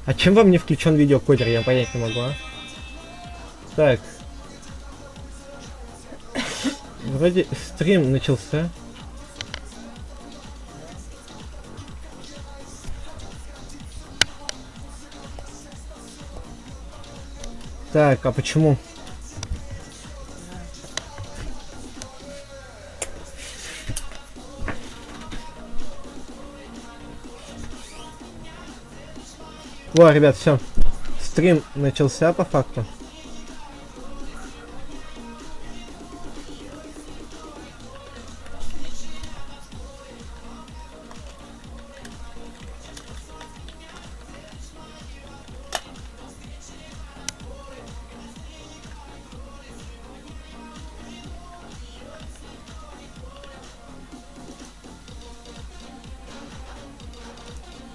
А чем вам не включен видеокодер? Я понять не могу, а? Так. Вроде стрим начался. Так, а почему? Во, ребят, все. Стрим начался по факту.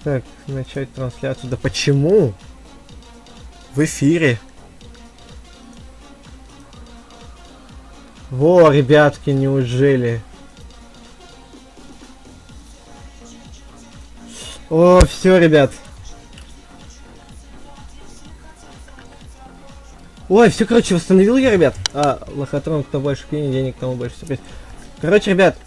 Так, начать трансляцию. Да почему? В эфире. Во, ребятки, неужели? О, все, ребят. Ой, все, короче, восстановил я, ребят. Лохотрон, кто больше кинет денег, тому больше сюрприз. Короче, ребят.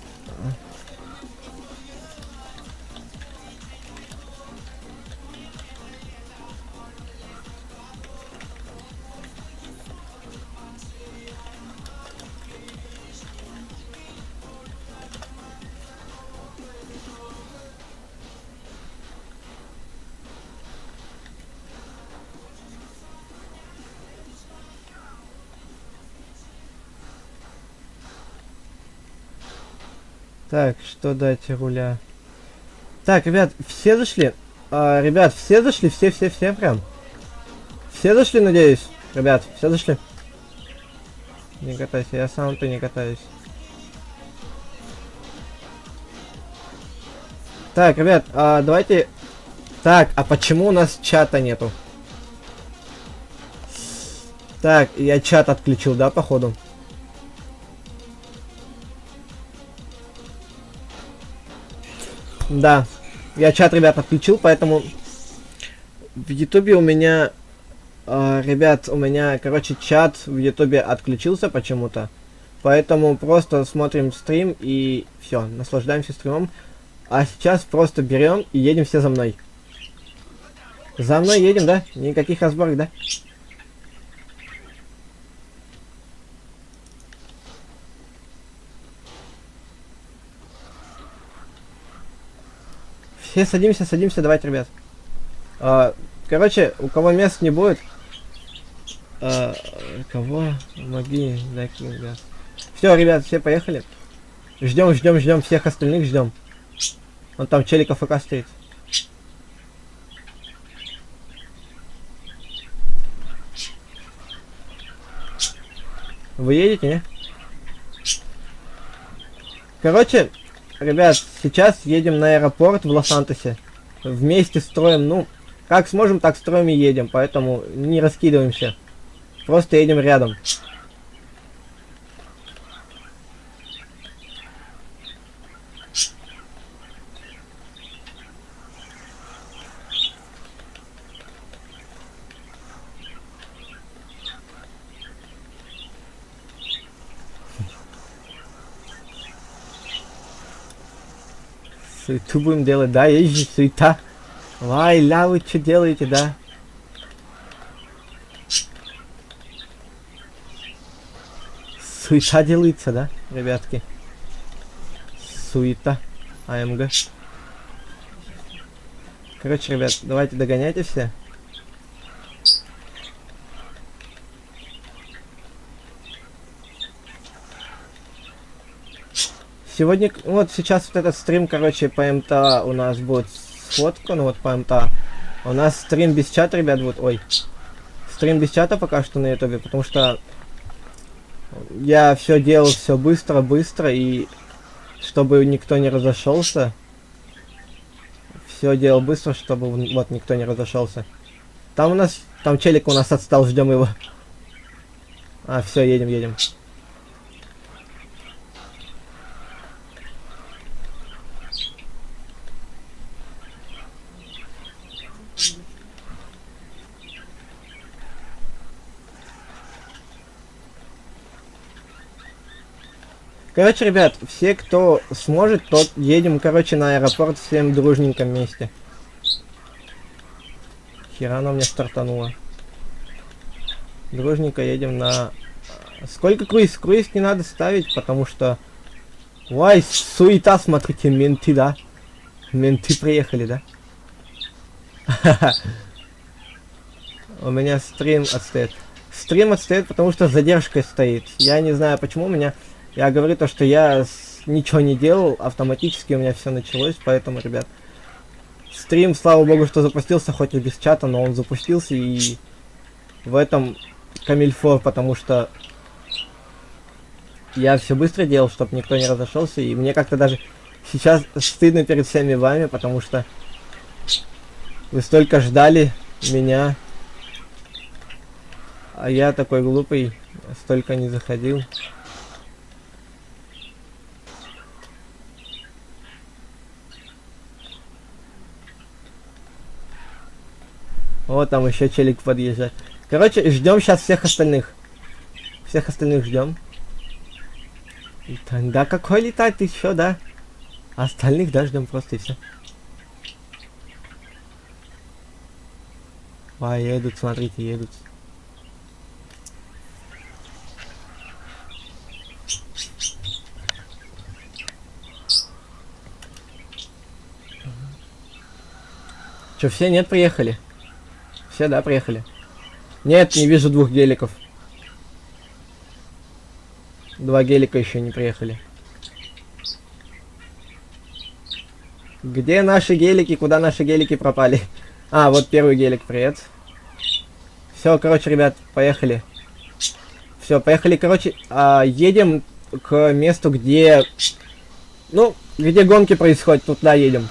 Так, что дать руля? Так, ребят, все зашли? Ребят, все зашли? Все прям? Все зашли, надеюсь? Ребят, все зашли? Не катайся, я сам-то не катаюсь. Так, ребят, давайте... Так, а почему у нас чата нету? Так, я чат отключил, да, походу? Да, я чат, ребят, отключил, поэтому... В ютубе у меня... ребят, у меня, короче, чат в ютубе отключился почему-то. Поэтому просто смотрим стрим и все, наслаждаемся стримом. А сейчас просто берем и едем все за мной. За мной едем, да? Никаких разборок, да? Все садимся, давайте, ребят. Короче, у кого мест не будет... кого? Помоги, дай ребят. Все, ребят, все поехали. Ждем, всех остальных ждем. Вон там челик АФК стоит. Вы едете, не? Короче, ребят, сейчас едем на аэропорт в Лос-Сантосе. Вместе строим, ну, как сможем, так строим и едем. Поэтому не раскидываемся. Просто едем рядом. Суету будем делать, да, есть же суета. Ай, ля, вы что делаете, да? Суета делается, да, ребятки? Суета. АМГ. Короче, ребят, давайте догоняйте все. Сегодня, вот сейчас вот этот стрим, короче, по МТА у нас будет сфотка, ну вот по МТА. У нас стрим без чата, ребят, вот, ой. Стрим без чата пока что на ютубе, потому что я все делал все быстро, и чтобы никто не разошелся. Все делал быстро, чтобы вот никто не разошелся. Там у нас, там челик у нас отстал, ждем его. Все, едем. Короче, ребят, все, кто сможет, тот едем, короче, на аэропорт всем дружненько вместе. Хера она мне стартанула. Дружненько едем на... Сколько круиз? Круиз не надо ставить, потому что... Ой, суета, смотрите, менты, да? Менты приехали, да? У меня стрим отстоит. Стрим отстоит, потому что с задержкой стоит. Я не знаю, почему у меня... Я говорю то, что я ничего не делал, автоматически у меня все началось, поэтому, ребят... Стрим, слава богу, что запустился, хоть и без чата, но он запустился, и... В этом камильфо, потому что... Я все быстро делал, чтобы никто не разошелся, и мне как-то даже сейчас стыдно перед всеми вами, потому что... Вы столько ждали меня... А я такой глупый, столько не заходил. Вот там еще челик подъезжает. Короче, ждем сейчас всех остальных. Всех остальных ждем. Да какой летать ты еще, да? Остальных, да, ждем просто и все. А, едут, смотрите, едут. Че, все нет, приехали? Все, да, приехали? Нет, не вижу двух геликов. Два гелика еще не приехали. Где наши гелики? Куда наши гелики пропали? А, вот первый гелик, привет. Все, короче, ребят, поехали. Все, поехали, короче, едем к месту, где... Ну, где гонки происходят, туда едем.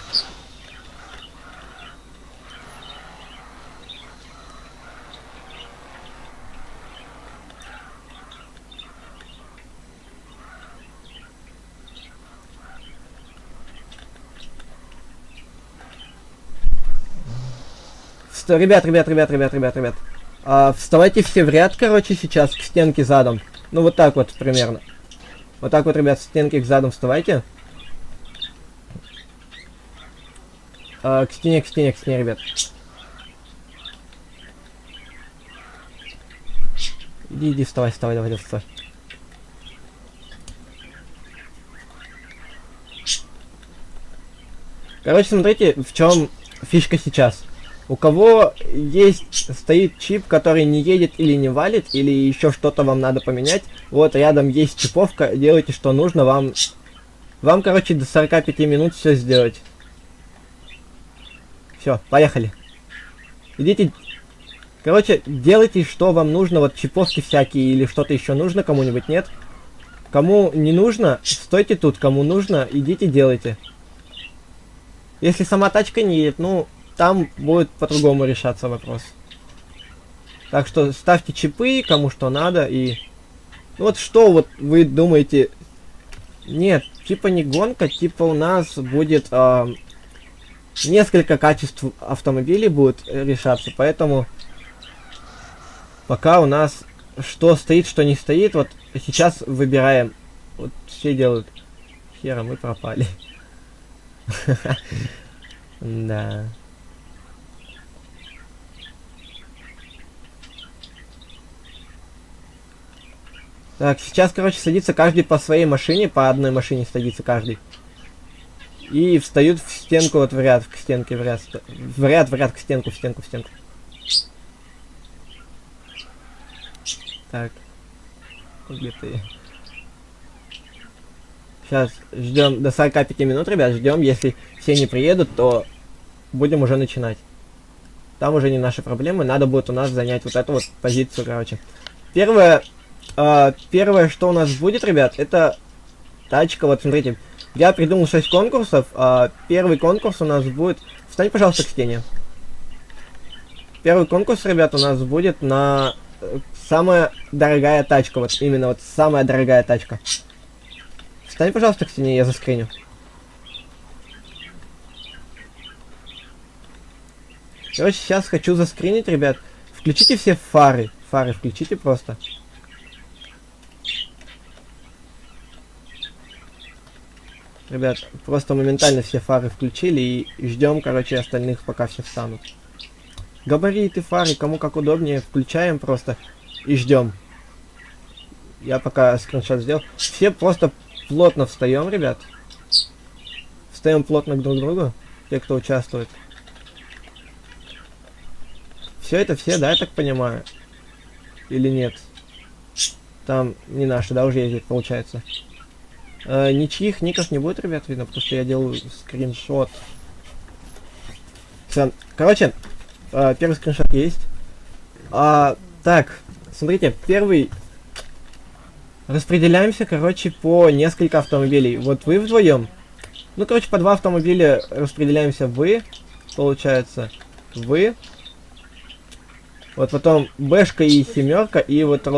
Ребят. Вставайте все в ряд, короче, сейчас к стенке задом. Ну, вот так вот примерно. Вот так вот, ребят, стенки к задом вставайте. К стене, ребят. Иди, вставай, давай, вставай. Короче, смотрите, в чем фишка сейчас. У кого стоит чип, который не едет или не валит, или еще что-то вам надо поменять, вот рядом есть чиповка, делайте что нужно, вам, короче, до 45 минут все сделать. Все, поехали. Идите, короче, делайте что вам нужно, вот чиповки всякие или что-то еще нужно, кому-нибудь нет. Кому не нужно, стойте тут, кому нужно, идите делайте. Если сама тачка не едет, ну... Там будет по-другому решаться вопрос. Так что ставьте чипы, кому что надо, и... Ну вот что вот вы думаете... Нет, типа не гонка, типа у нас будет... несколько качеств автомобилей будут решаться, поэтому... Пока у нас что стоит, что не стоит, вот сейчас выбираем. Вот все делают. Хера, мы пропали. Да... Так, сейчас, короче, садится каждый по своей машине, по одной машине садится каждый. И встают в стенку, вот в ряд, к стенке, в ряд, к стенку, в стенку. Так. Где ты? Сейчас ждем до 45 минут, ребят, ждем. Если все не приедут, то будем уже начинать. Там уже не наши проблемы, надо будет у нас занять вот эту вот позицию, короче. Первое, что у нас будет, ребят, это тачка. Вот смотрите, я придумал 6 конкурсов. Первый конкурс у нас будет... Встань, пожалуйста, к стене. Первый конкурс, ребят, у нас будет на самая дорогая тачка. Вот именно вот самая дорогая тачка. Встань, пожалуйста, к стене, я заскриню. Короче, сейчас хочу заскринить, ребят. Включите все фары. Фары включите просто. Ребят, просто моментально все фары включили и ждем, короче, остальных, пока все встанут. Габариты, фары, кому как удобнее, включаем просто и ждем. Я пока скриншот сделал. Все просто плотно встаем, ребят. Встаем плотно друг к другу, те, кто участвует. Все это все, да, я так понимаю? Или нет? Там не наши, да, уже ездят, получается. Ничьих ников не будет, ребят, видно, потому что я делаю скриншот. Всё. Короче, первый скриншот есть. Так, смотрите, первый... Распределяемся, короче, по несколько автомобилей. Вот вы вдвоем. Ну, короче, по 2 автомобиля распределяемся вы, получается, вы. Вот потом Бэшка и семерка, и вот это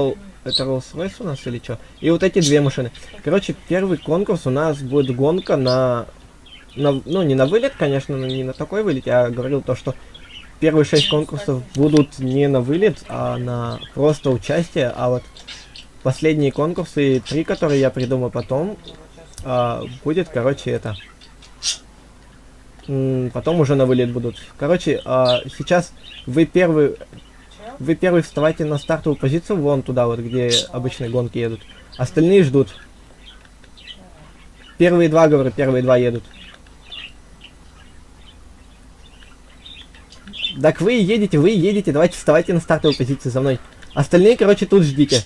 Rolls-Royce у нас или что? И вот эти 2 машины. Короче, первый конкурс у нас будет гонка ну, не на вылет, конечно, не на такой вылет. Я говорил то, что первые 6 конкурсов будут не на вылет, а на просто участие. А вот последние конкурсы, 3, которые я придумаю потом, будет, короче, это... Потом уже на вылет будут. Короче, сейчас вы первый вставайте на стартовую позицию, вон туда вот, где обычные гонки едут. Остальные ждут. Первые 2, говорю, первые 2 едут. Так вы едете, давайте вставайте на стартовую позицию за мной. Остальные, короче, тут ждите.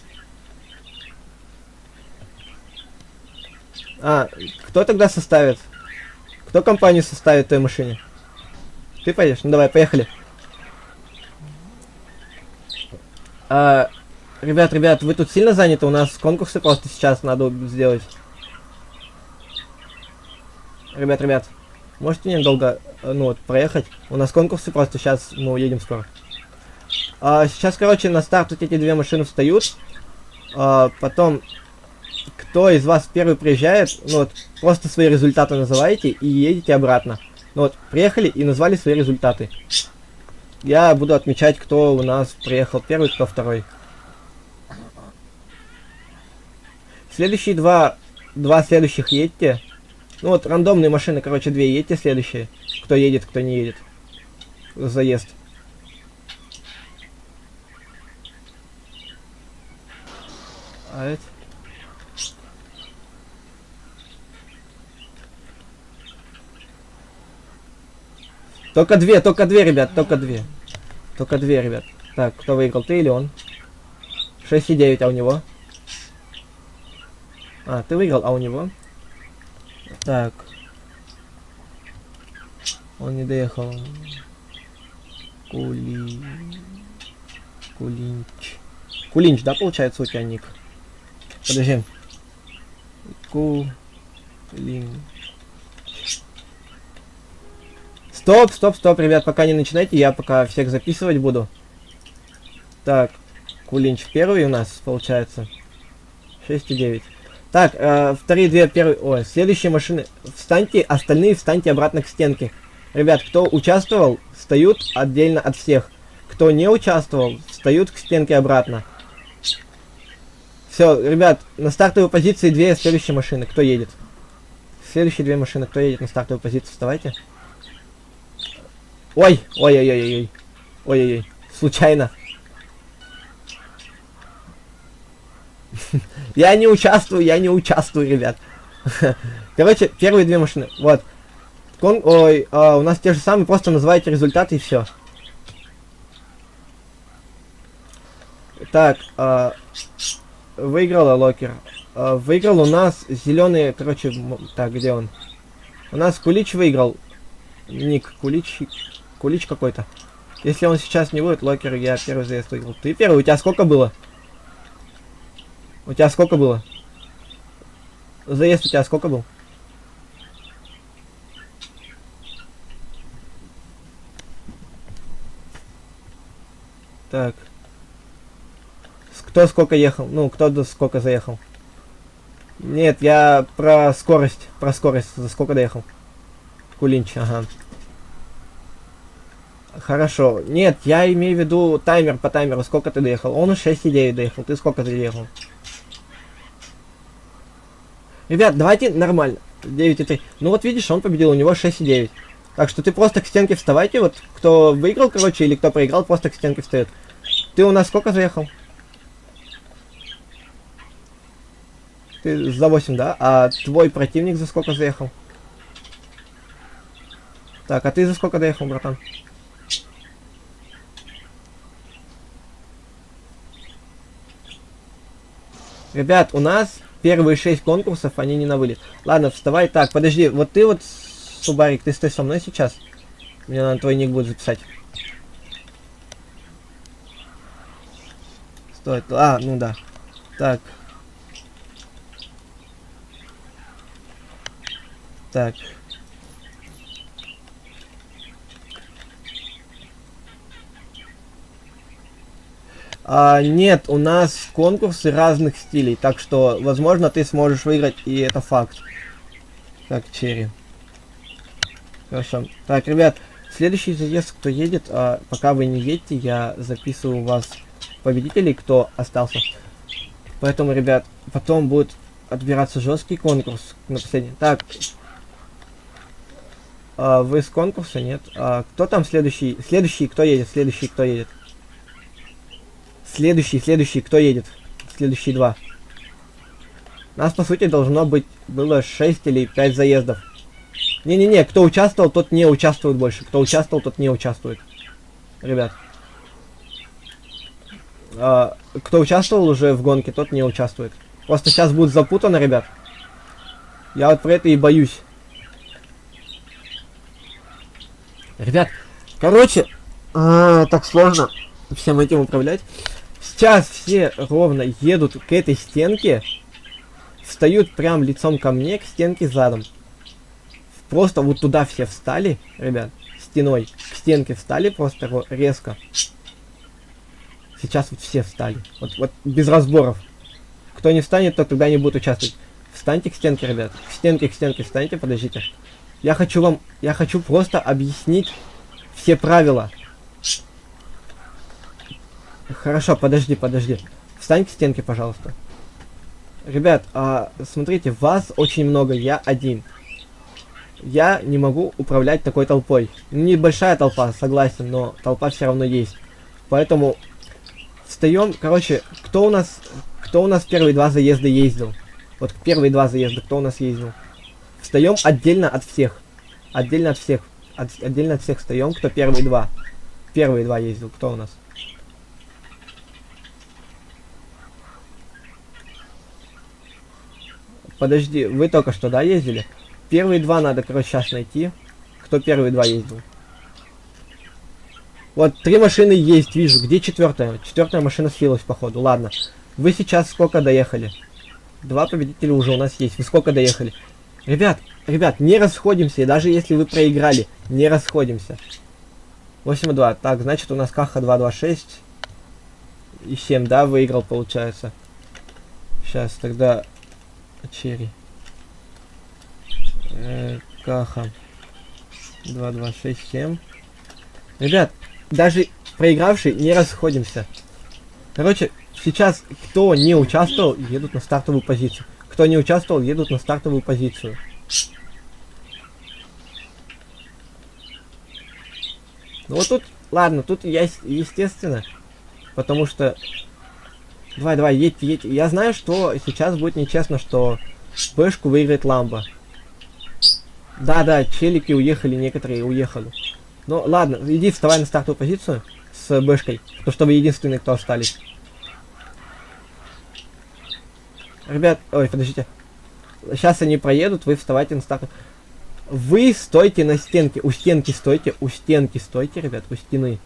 Кто тогда составит? Кто компанию составит в той машине? Ты пойдешь? Ну давай, поехали. Ребят, вы тут сильно заняты? У нас конкурсы просто сейчас надо сделать. Ребят, можете недолго, ну вот, проехать? У нас конкурсы просто сейчас, мы уедем скоро. Сейчас, короче, на старт вот эти 2 машины встают. Потом, кто из вас первый приезжает, ну вот, просто свои результаты называете и едете обратно. Ну вот, приехали и назвали свои результаты. Я буду отмечать, кто у нас приехал первый, кто второй. Следующие два следующих едьте. Ну вот, рандомные машины, короче, 2 едьте следующие. Кто едет, кто не едет. Заезд. Это... Только 2, ребят, только 2. Только 2, ребят. Так, кто выиграл, ты или он? 6,9, а у него? Ты выиграл, а у него? Так. Он не доехал. Кулинч, да, получается у тебя ник? Подожди. Кулинч. Стоп, ребят, пока не начинайте, я пока всех записывать буду. Так, Кулинч первый у нас, получается. 6,9. Так, вторые 2, первые... Ой, следующие машины. Встаньте, остальные встаньте обратно к стенке. Ребят, кто участвовал, встают отдельно от всех. Кто не участвовал, встают к стенке обратно. Все, ребят, на стартовой позиции 2 следующие машины. Кто едет? Следующие 2 машины. Кто едет на стартовую позицию? Вставайте. Ой, случайно. Я не участвую, ребят. Короче, первые 2 машины. Вот. У нас те же самые, просто называйте результаты и все. Так, выиграла Локер. Выиграл у нас зеленый, короче, так, где он? У нас Кулич выиграл. Ник, Кулич какой-то. Если он сейчас не будет, Локер, я первый заезд выиграл. Ты первый, у тебя сколько было? Заезд у тебя сколько был? Так. Кто сколько ехал? Ну, кто до сколько заехал? Нет, я про скорость. За сколько доехал? Кулинч, ага. Хорошо. Нет, я имею в виду таймер по таймеру. Сколько ты доехал? Он 6,9 доехал. Ты сколько доехал? Ребят, давайте нормально. 9,3. Ну вот видишь, он победил, у него 6,9. Так что ты просто к стенке вставайте, вот кто выиграл, короче, или кто проиграл, просто к стенке встает. Ты у нас сколько заехал? Ты за 8, да? А твой противник за сколько заехал? Так, а ты за сколько доехал, братан? Ребят, у нас первые 6 конкурсов, они не на вылет. Ладно, вставай. Так, подожди, вот ты вот, Субарик, ты стой со мной сейчас. Мне надо твой ник будет записать. Стой, ну да. Так. Так. Нет, у нас конкурсы разных стилей, так что, возможно, ты сможешь выиграть, и это факт. Так, Черри. Хорошо. Так, ребят, следующий заезд, кто едет, пока вы не едете, я записываю у вас победителей, кто остался. Поэтому, ребят, потом будет отбираться жесткий конкурс на последний. Так, вы с конкурса, нет? Кто там следующий? Следующий, кто едет? Следующий, кто едет? Следующий, кто едет? Следующие 2. Нас, по сути, должно быть было 6 или 5 заездов. Не-не-не, кто участвовал, тот не участвует больше. Кто участвовал, тот не участвует. Ребят. Кто участвовал уже в гонке, тот не участвует. Просто сейчас будет запутано, ребят. Я вот про это и боюсь. Ребят, короче, так сложно всем этим управлять. Сейчас все ровно едут к этой стенке, встают прям лицом ко мне, к стенке задом. Просто вот туда все встали, ребят, стеной, к стенке встали просто резко. Сейчас вот все встали, вот без разборов. Кто не встанет, тот тогда не будет участвовать. Встаньте к стенке, ребят, к стенке встаньте, подождите. Я хочу просто объяснить все правила. Хорошо, подожди. Встань к стенке, пожалуйста. Ребят, смотрите, вас очень много, я один. Я не могу управлять такой толпой. Небольшая толпа, согласен, но толпа все равно есть. Поэтому встаем, короче, кто у нас первые 2 заезда ездил? Вот первые 2 заезда, кто у нас ездил? Встаем отдельно от всех. Отдельно от всех встаем, кто первые 2. Первые 2 ездил, кто у нас? Подожди, вы только что, да, ездили? Первые 2 надо, короче, сейчас найти. Кто первые 2 ездил? Вот 3 машины есть, вижу. Где 4-я? 4-я машина слилась, походу. Ладно. Вы сейчас сколько доехали? 2 победителя уже у нас есть. Вы сколько доехали? Ребят, не расходимся. И даже если вы проиграли, не расходимся. 8,2. Так, значит, у нас Каха 2,26. И 7, да, выиграл, получается. Сейчас, тогда... Черри. Каха. 2,26, 7. Ребят, даже проигравший, не расходимся. Короче, сейчас, кто не участвовал, едут на стартовую позицию. Кто не участвовал, едут на стартовую позицию. Ну вот тут, ладно, тут есть, естественно. Потому что... Давай, едьте. Я знаю, что сейчас будет нечестно, что Бэшку выиграет Ламбо. Да, челики уехали, некоторые уехали. Ну ладно, иди вставай на стартовую позицию с Бэшкой, потому что вы единственные, кто остались. Ребят, ой, подождите. Сейчас они проедут, вы вставайте на старт. Вы стойте на стенке, у стенки стойте, ребят, у стены.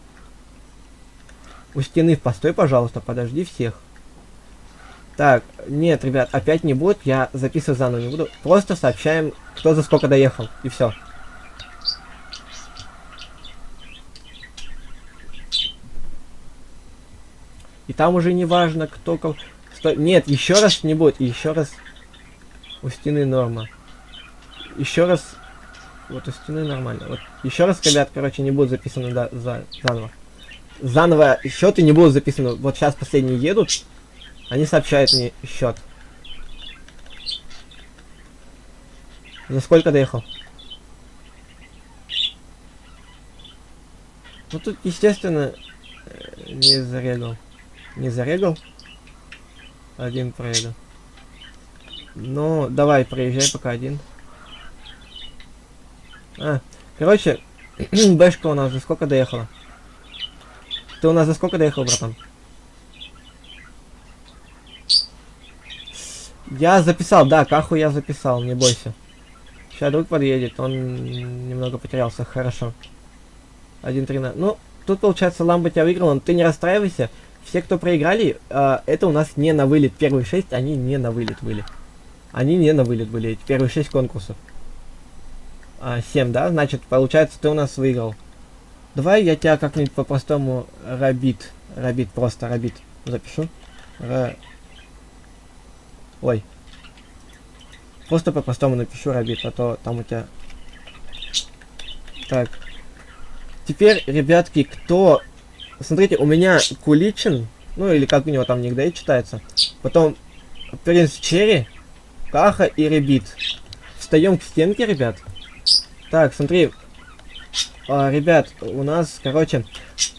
У стены постой, пожалуйста, подожди всех. Так, нет, ребят, опять не будет, я записывать заново не буду. Просто сообщаем, кто за сколько доехал, и все. И там уже не важно, кто кого... Нет, еще раз не будет, еще раз... У стены норма. Еще раз... Вот у стены нормально. Вот. Еще раз, ребят, короче, не будет записано заново. Заново счеты не будут записаны. Вот сейчас последние едут. Они сообщают мне счет. За сколько доехал? Ну тут, естественно, не зарегал. Не зарегал. Один проеду. Ну, давай, проезжай пока один. Короче, бэшка у нас за сколько доехала? Ты у нас за сколько доехал, братан? Я записал, да, Каху я записал, не бойся. Сейчас друг подъедет, он немного потерялся, хорошо. 1-3. Ну, тут получается Ламбо тебя выиграл, но ты не расстраивайся. Все, кто проиграли, это у нас не на вылет. Первые 6, они не на вылет были. Они не на вылет были, эти первые 6 конкурсов. 7, да? Значит, получается, ты у нас выиграл. Давай я тебя как-нибудь по-простому Рабит, просто Рабит запишу. Ой. Просто по-простому напишу Рабит, а то там у тебя... Так. Теперь, ребятки, кто... Смотрите, у меня Куличин, ну или как у него там никогда и читается. Потом Принц Черри, Каха и Ребит. Встаем к стенке, ребят. Так, смотри. Ребят, у нас, короче,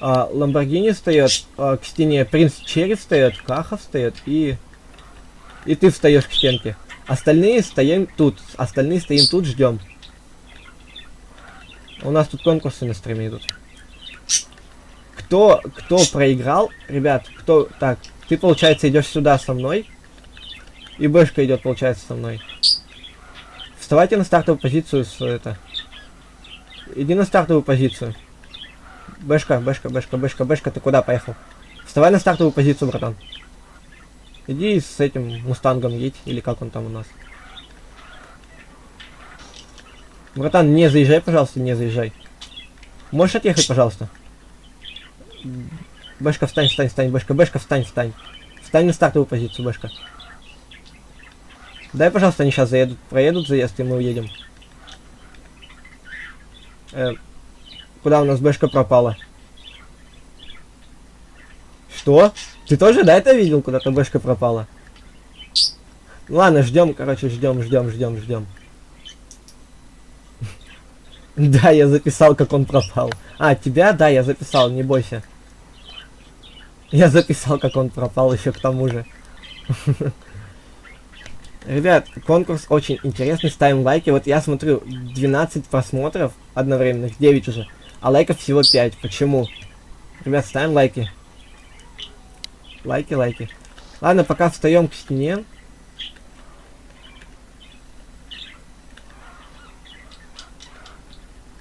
Ламборгини встает к стене, Принц Черри встает, Каха встает и ты встаешь к стенке. Остальные стоим тут, ждем. У нас тут конкурсы на стриме идут. Кто проиграл, ребят, так, ты, получается, идешь сюда со мной. И Бэшка идет, получается, со мной. Вставайте на стартовую позицию Иди на стартовую позицию. Бэшка, ты куда поехал? Вставай на стартовую позицию, братан. Иди с этим мустангом едь, или как он там у нас. Братан, не заезжай, пожалуйста, не заезжай. Можешь отъехать, пожалуйста? Бэшка, встань, Бэшка, встань. Встань на стартовую позицию, Бэшка. Дай, пожалуйста, они сейчас проедут заезд, и мы уедем. Куда у нас Бэшка пропала? Что? Ты тоже, да, это видел, куда-то Бэшка пропала? Ладно, ждем, короче, ждем. Да, я записал, как он пропал. Тебя, да, я записал, не бойся. Я записал, как он пропал, еще к тому же. Ребят, конкурс очень интересный, ставим лайки. Вот я смотрю, 12 просмотров одновременных, 9 уже, а лайков всего 5. Почему? Ребят, ставим лайки. Лайки. Ладно, пока встаем к стене.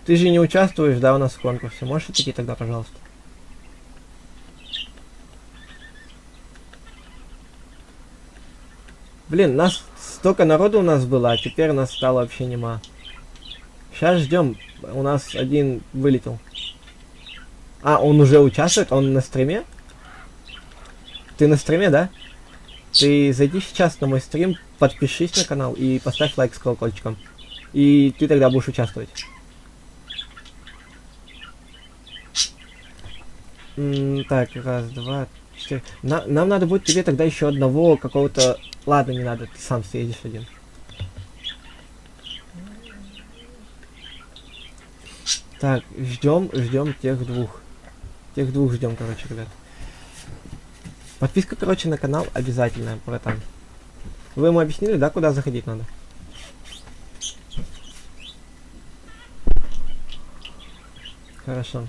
Ты же не участвуешь, да, у нас в конкурсе? Можешь идти тогда, пожалуйста? Блин, нас столько народу у нас было, а теперь нас стало вообще нема. Сейчас ждем. У нас один вылетел. Он уже участвует? Он на стриме? Ты на стриме, да? Ты зайди сейчас на мой стрим, подпишись на канал и поставь лайк с колокольчиком. И ты тогда будешь участвовать. Так, раз, два, 4. Нам надо будет тебе тогда еще одного какого-то... Ладно, не надо, ты сам съедешь один. Так, ждем тех двух. Тех двух ждем, короче, ребят. Подписка, короче, на канал обязательная, братан. Вы ему объяснили, да, куда заходить надо? Хорошо.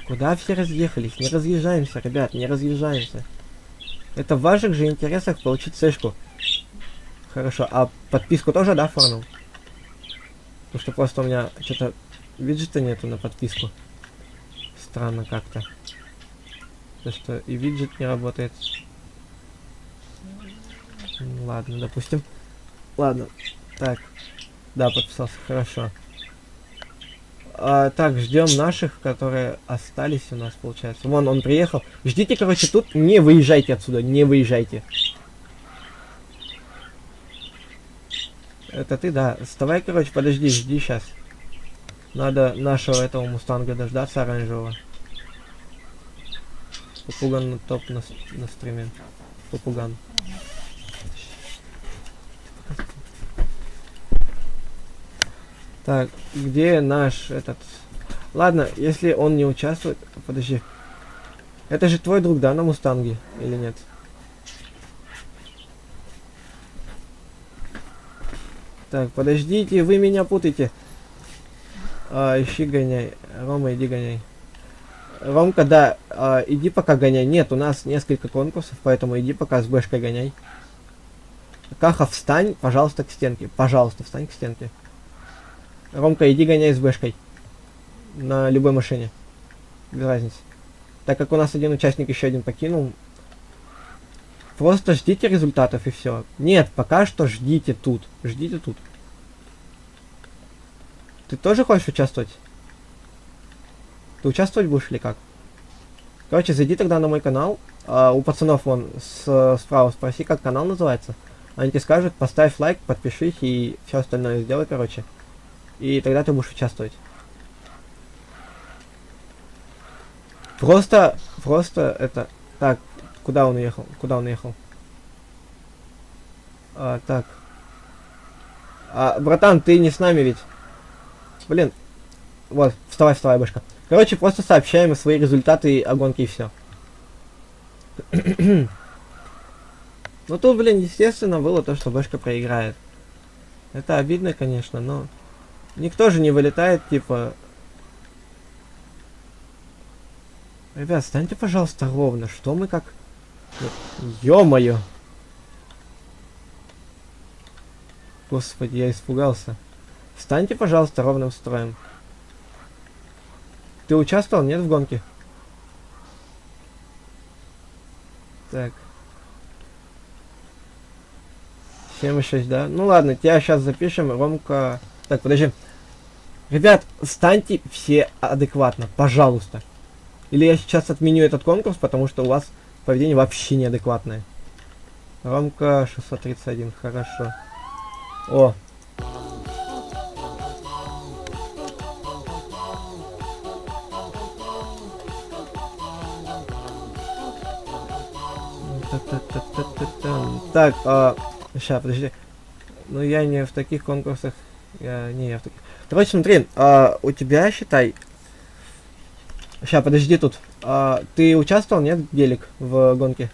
Куда все разъехались? Не разъезжаемся, ребят, не разъезжаемся. Это в ваших же интересах получить сэшку. Хорошо, а подписку тоже, да, оформил? Потому что просто у меня что-то виджета нету на подписку. Странно как-то. То что и виджет не работает. Ладно, допустим. Ладно. Так. Да, подписался, хорошо. Так, ждем наших, которые остались у нас, получается. Вон, он приехал. Ждите, короче, тут. Не выезжайте отсюда, не выезжайте. Это ты, да. Вставай, короче, подожди, жди сейчас. Надо нашего этого мустанга дождаться оранжевого. Попуган топ на стриме. Попуган. Так, где наш этот... Ладно, если он не участвует... Подожди. Это же твой друг, да, на Мустанге? Или нет? Так, подождите, вы меня путаете. Ищи гоняй. Рома, иди гоняй. Ромка, да, иди пока гоняй. Нет, у нас несколько конкурсов, поэтому иди пока с Бэшкой гоняй. Каха, встань, пожалуйста, к стенке. Пожалуйста, встань к стенке. Ромка, иди гоняй с Бэшкой. На любой машине. Без разницы. Так как у нас один участник еще один покинул. Просто ждите результатов и все. Нет, пока что ждите тут. Ждите тут. Ты тоже хочешь участвовать? Ты участвовать будешь или как? Короче, зайди тогда на мой канал. У пацанов вон справа спроси, как канал называется. Они тебе скажут, поставь лайк, подпишись и все остальное сделай, короче. И тогда ты будешь участвовать. Просто это... Так, куда он уехал? Куда он уехал? Так. Братан, ты не с нами ведь? Блин. Вот, вставай, Бэшка. Короче, просто сообщаем свои результаты о гонке и все. Ну тут, блин, естественно, было то, что Бэшка проиграет. Это обидно, конечно, но... Никто же не вылетает, типа... Ребят, станьте, пожалуйста, ровно. Что мы как... Ё-моё! Господи, я испугался. Встаньте, пожалуйста, ровным строем. Ты участвовал, нет, в гонке? Так. 7,6, да? Ну ладно, тебя сейчас запишем, Ромка... Так, подожди. Ребят, встаньте все адекватно, пожалуйста. Или я сейчас отменю этот конкурс, потому что у вас поведение вообще неадекватное. Ромка 631, хорошо. О. Так, сейчас, подожди. Ну я не в таких конкурсах. Я в таких. Короче, смотри, у тебя, считай. Сейчас, подожди тут. Ты участвовал, нет, Гелик, в гонке?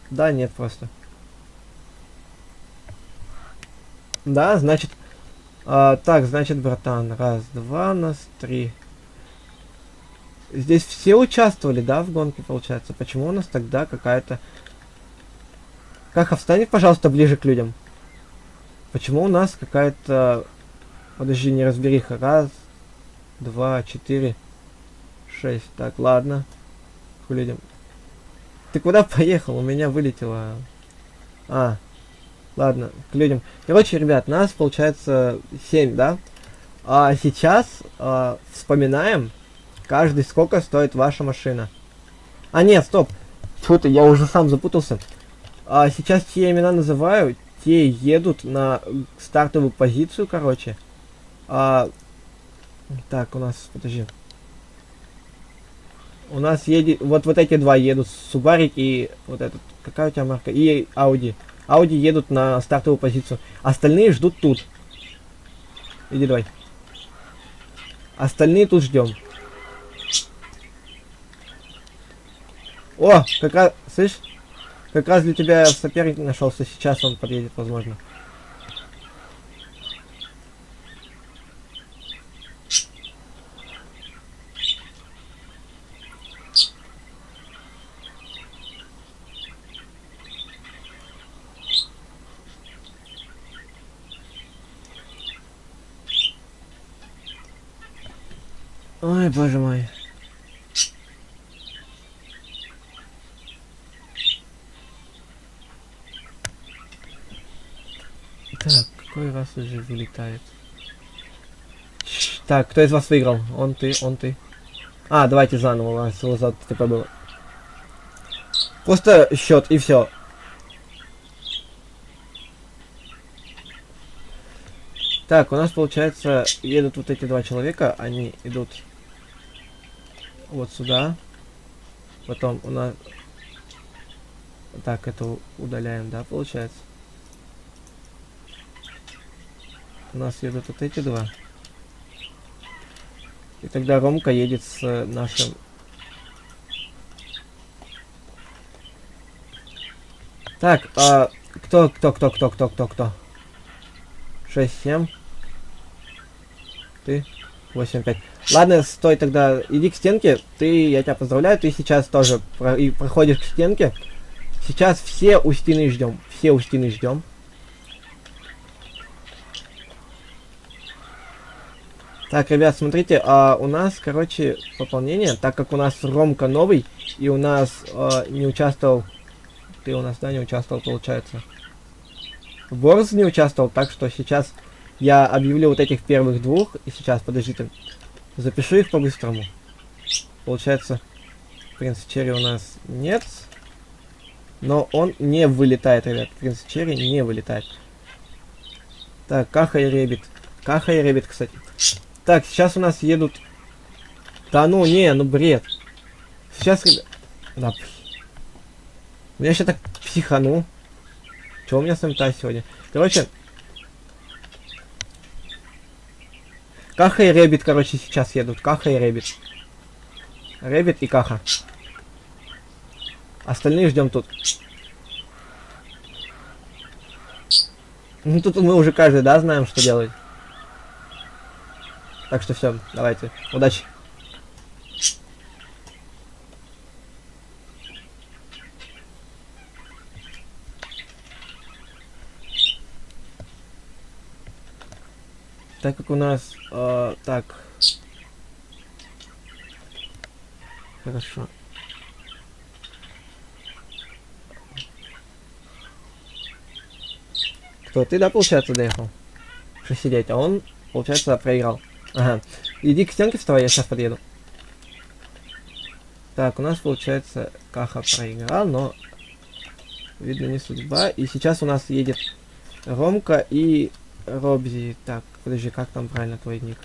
Да, нет, просто. Да, значит. Так, значит, братан. Раз, два, нас, три. Здесь все участвовали, да, в гонке, получается? Почему у нас тогда какая-то... Каха, встань, пожалуйста, ближе к людям. Почему у нас какая-то... Подожди, не разбериха. Раз, два, 4, 6. Так, ладно. К людям. Ты куда поехал? У меня вылетело. Ладно, к людям. Короче, ребят, нас получается 7, да? А сейчас вспоминаем, каждый сколько стоит ваша машина. Нет, стоп. Фу ты, я уже сам запутался. Сейчас те имена называю, те едут на стартовую позицию, короче. Так, у нас, подожди. У нас едет, вот эти два едут, Субарик и вот этот, какая у тебя марка? И Ауди. Ауди едут на стартовую позицию. Остальные ждут тут. Иди давай. Остальные тут ждем. О, как раз, слышь? Как раз для тебя соперник нашелся. Сейчас он подъедет, возможно. Ой, боже мой. Так, какой раз уже вылетает? Так, кто из вас выиграл? Он, ты, он, ты. Давайте заново, у вас за ТП было. Просто счет и все. Так, у нас получается едут вот эти два человека, они идут вот сюда. Потом у нас... Так, это удаляем, да, получается? У нас едут вот эти два. И тогда Ромка едет с нашим... Так, кто? 6-7. Ты? 8-5. Ладно, стой тогда, иди к стенке. Я тебя поздравляю, ты сейчас тоже проходишь к стенке. Сейчас все у стены ждем. Все у стены ждем. Так, ребят, смотрите, у нас, короче, пополнение, так как у нас Ромка новый, и у нас не участвовал... Ты у нас, да, не участвовал, получается. Борз не участвовал, так что сейчас я объявлю вот этих первых двух, и сейчас, подождите, запишу их по-быстрому. Получается, Принц Черри у нас нет, но он не вылетает, ребят, Принц Черри не вылетает. Так, Каха и Ребит. Каха и Ребит, кстати. Так, сейчас у нас едут... Да ну, не, ну бред. Сейчас, ребят... Да, я сейчас так психану. Чё у меня с МТА сегодня? Короче... Каха и Ребит, короче, сейчас едут. Каха и Ребит. Ребит и Каха. Остальные ждем тут. Ну тут мы уже каждый, да, знаем, что делать. Так что все, давайте. Удачи. Так как у нас... так. Хорошо. Кто? Ты, да, получается, доехал? Что сидеть? А он, получается, проиграл. Ага. Иди к стенке вставай, я сейчас подъеду. Так, у нас, получается, Каха проиграл, но... Видно, не судьба. И сейчас у нас едет Ромка и Робзи. Так, подожди, как там правильно твой ник?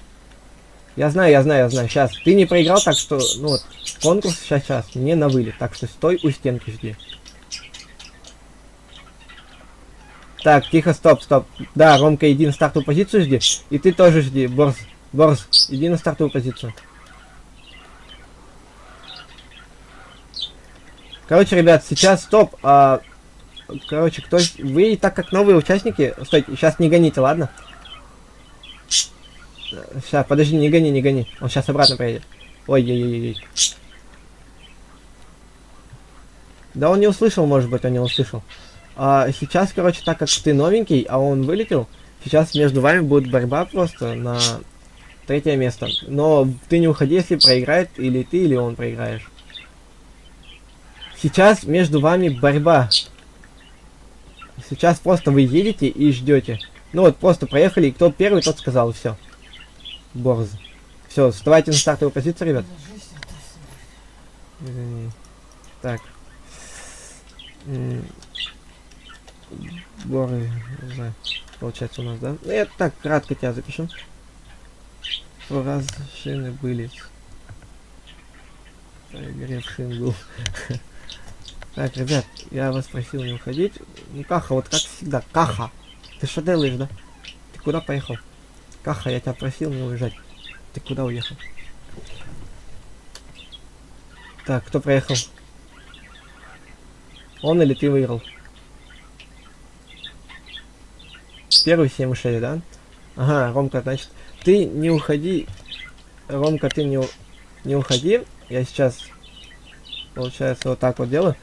Я знаю. Сейчас. Ты не проиграл, так что, ну вот, конкурс сейчас не на вылет. Так что стой у стенки, жди. Так, тихо, стоп. Да, Ромка, иди на стартовую позицию жди. И ты тоже жди, Борз, иди на стартовую позицию. Короче, ребят, сейчас стоп. Короче, вы, так как новые участники... Стойте, сейчас не гоните, ладно? Сейчас, подожди, не гони. Он сейчас обратно поедет. Ой. Да он не услышал, может быть, он не услышал. Сейчас, короче, так как ты новенький, а он вылетел, сейчас между вами будет борьба просто на 3-е место. Но ты не уходи, если проиграет или ты, или он проиграешь. Сейчас между вами борьба. Сейчас просто вы едете и ждете. Ну вот, просто проехали, и кто первый, тот сказал, и все. Борз. Все, вставайте на стартовую позицию, ребят. Так. Боры, получается у нас, да? Ну, я так кратко тебя запишу. Раз шины были. Прогрев шин был. Так, ребят, я вас просил не уходить. Ну, Каха, вот как всегда. Каха! Ты что делаешь, да? Ты куда поехал? Каха, я тебя просил не уезжать. Ты куда уехал? Так, кто проехал? Он или ты выиграл? Первый 7-6, да? Ага, Ромка, значит, ты не уходи. Ромка, ты не уходи. Я сейчас, получается, вот так вот делаю.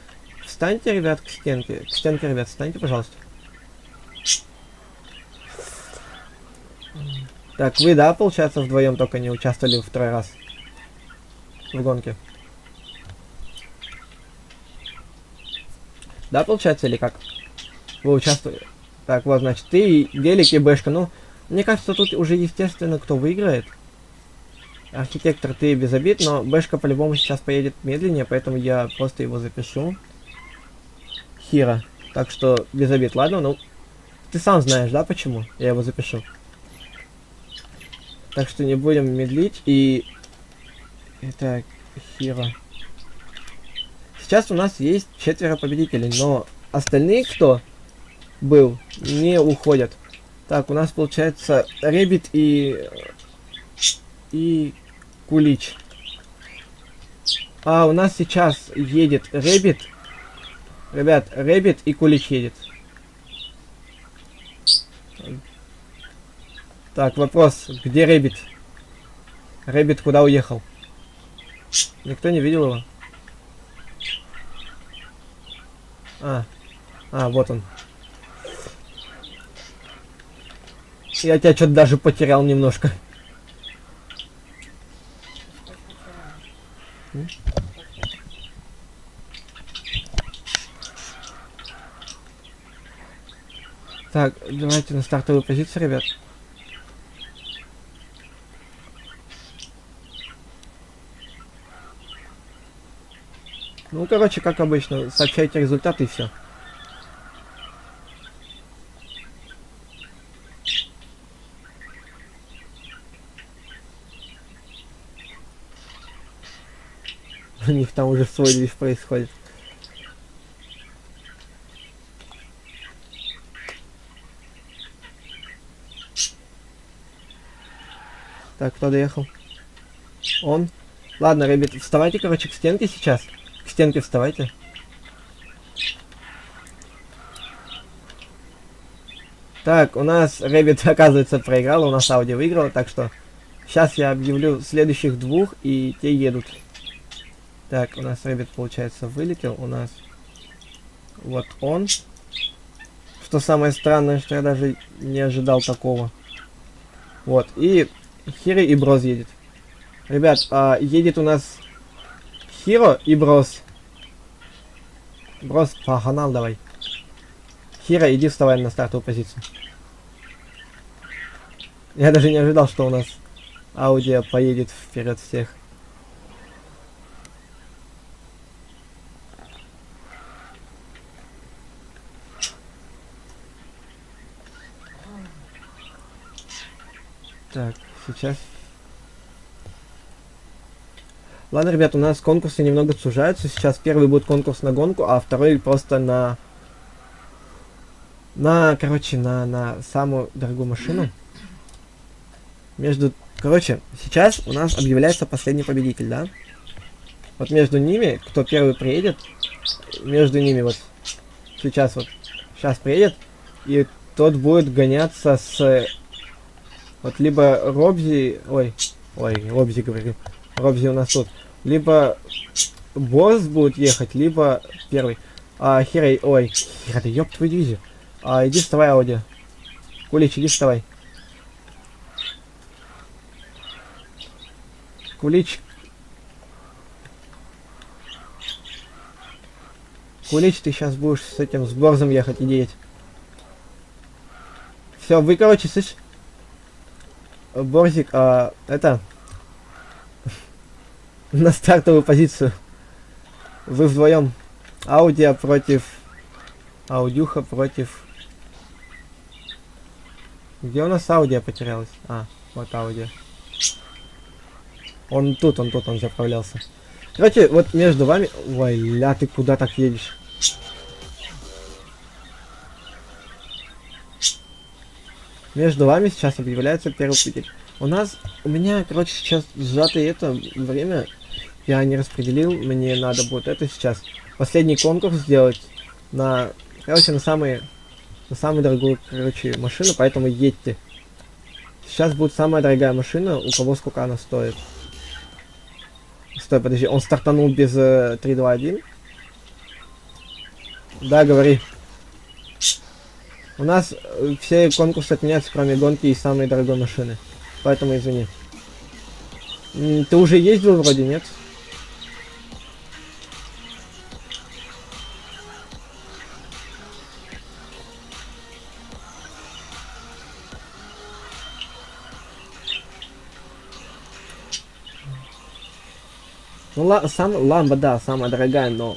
Встаньте, ребят, к стенке. К стенке, ребят, встаньте, пожалуйста. Так, вы, да, получается, вдвоем только не участвовали в 2 раз в гонке? Да, получается, или как? Вы участвовали? Так, вот, значит, ты, Гелик и Бэшка. Ну, мне кажется, тут уже естественно, кто выиграет. Архитектор, ты без обид, но Бэшка по-любому сейчас поедет медленнее, поэтому я просто его запишу. Хира. Так что без обид, ладно? Ну, ты сам знаешь, да, почему я его запишу? Так что не будем медлить и... Итак, Хира. Сейчас у нас есть 4 победителей, но остальные, кто был, не уходят. Так, у нас получается Рэббит и Кулич. А у нас сейчас едет Рэббит. Ребят, Рэббит и Кулич едет. Так, вопрос, где Рэббит? Рэббит куда уехал? Никто не видел его? Вот он. Я тебя что-то даже потерял немножко. Так, давайте на стартовую позицию, ребят. Ну, короче, как обычно, сообщайте результаты и все. У них там уже свой движ происходит. Так, кто доехал? Он. Ладно, ребят, вставайте, короче, к стенке сейчас. К стенке вставайте. Так, у нас Рэббит, оказывается, проиграл, у нас Ауди выиграла, так что сейчас я объявлю следующих двух, и те едут. Так, у нас Рэббит, получается, вылетел, у нас вот он. Что самое странное, что я даже не ожидал такого. Вот, и Хиро и Броз едет. Ребят, едет у нас Хиро и Броз. Броз, погнал давай. Хиро, иди вставай на стартовую позицию. Я даже не ожидал, что у нас Ауди поедет вперед всех. Так, сейчас. Ладно, ребят, у нас конкурсы немного сужаются. Сейчас первый будет конкурс на гонку, а второй просто на самую дорогую машину. Короче, сейчас у нас объявляется последний победитель, да? Вот между ними, кто первый приедет, между ними вот сейчас приедет, и тот будет гоняться с вот либо Робзи, Робзи говорю, Робзи у нас тут, либо Босс будет ехать, либо первый. Хиро, Хиро, да ёб твою дивизию. Иди вставай, Ауди. Кулич, иди вставай. Кулич, ты сейчас будешь с этим, с Борзом ехать, иди едь. Все, вы, короче, слышь, Борзик, это, на стартовую позицию. Вы вдвоем. Аудио против... Аудюха против... Где у нас Аудио потерялась? Вот Аудио. Он тут, он заправлялся. Короче, вот между вами... Ой, ля, ты куда так едешь? Между вами сейчас объявляется первый победитель. У меня, короче, сейчас сжатое это время. Я не распределил, мне надо будет это сейчас. Последний конкурс сделать на самую дорогую, машину, поэтому едьте. Сейчас будет самая дорогая машина, у кого сколько она стоит. Стой, подожди, он стартанул без 3, 2, 1. Да, говори. У нас все конкурсы отменяются, кроме гонки и самой дорогой машины. Поэтому извини. Ты уже ездил вроде, нет? Ну, Ламба, да, самая дорогая, но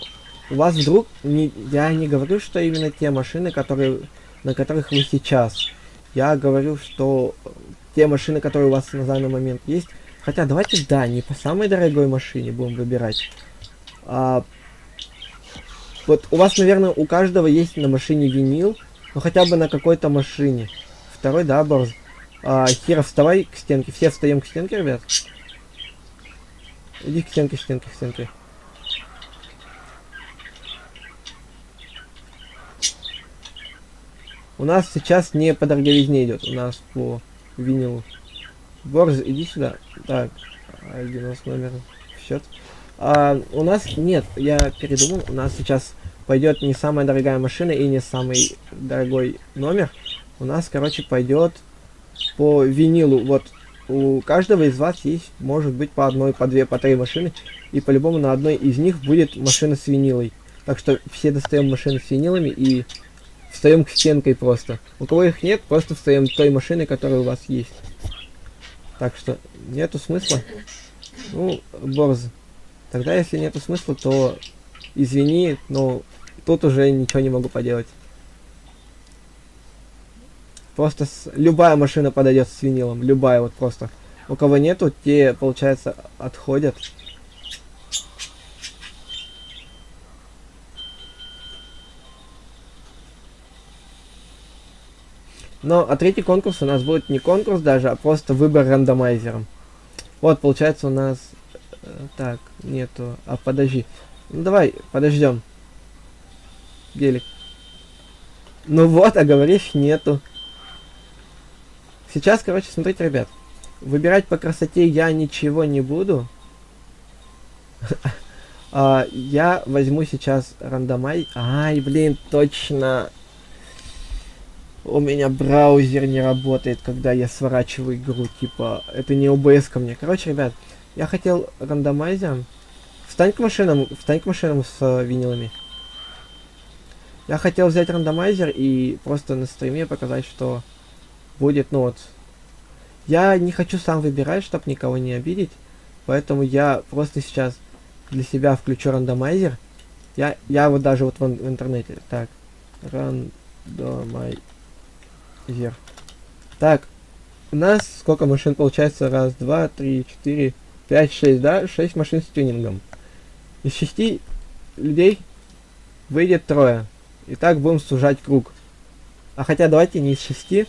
у вас вдруг... я не говорю, что именно те машины, на которых вы сейчас. Я говорю, что те машины, которые у вас на данный момент есть. Хотя давайте, да, не по самой дорогой машине будем выбирать. Вот у вас, наверное, у каждого есть на машине винил, но хотя бы на какой-то машине. второй, да, Борз. Хира, вставай к стенке. Все встаем к стенке, ребят. Иди к стенке, стенке, стенке. У нас сейчас не по дороговизне идет, у нас по винилу. Борз, иди сюда. Так, иди у нас номер в счет. У нас нет, я передумал, у нас сейчас пойдет не самая дорогая машина и не самый дорогой номер. У нас, короче, пойдет по винилу. Вот у каждого из вас есть, может быть, по одной, по две, по три машины. И по-любому на одной из них будет машина с винилой. Так что все достаем машины с винилами и встаем к стенкой просто. У кого их нет, просто встаем той машины, которая у вас есть. Так что нету смысла. Ну, Борз. Тогда, если нету смысла, то извини, но тут уже ничего не могу поделать. Просто любая машина подойдет с винилом. Любая, вот просто. У кого нету, те, получается, отходят. Но третий конкурс у нас будет не конкурс даже, а просто выбор рандомайзером. Вот, получается, у нас... Так, нету. Подожди. Ну давай, подождем. Гелик. Ну вот, а говоришь, нету. Сейчас, короче, смотрите, ребят. Выбирать по красоте я ничего не буду. Я возьму сейчас рандомайз. Ай, блин, точно. У меня браузер не работает, когда я сворачиваю игру. Типа, это не OBS ко мне. Короче, ребят, я хотел рандомайзер. Встань к машинам с винилами. Я хотел взять рандомайзер и просто на стриме показать, что будет, ну вот. Я не хочу сам выбирать, чтобы никого не обидеть. Поэтому я просто сейчас для себя включу рандомайзер. Я вот даже вот в интернете. Так. Рандомайзер. Так. У нас сколько машин получается? Раз, два, три, четыре, 5-6, да? 6 машин с тюнингом. Из 6 людей выйдет 3. И так будем сужать круг. А хотя давайте не из 6.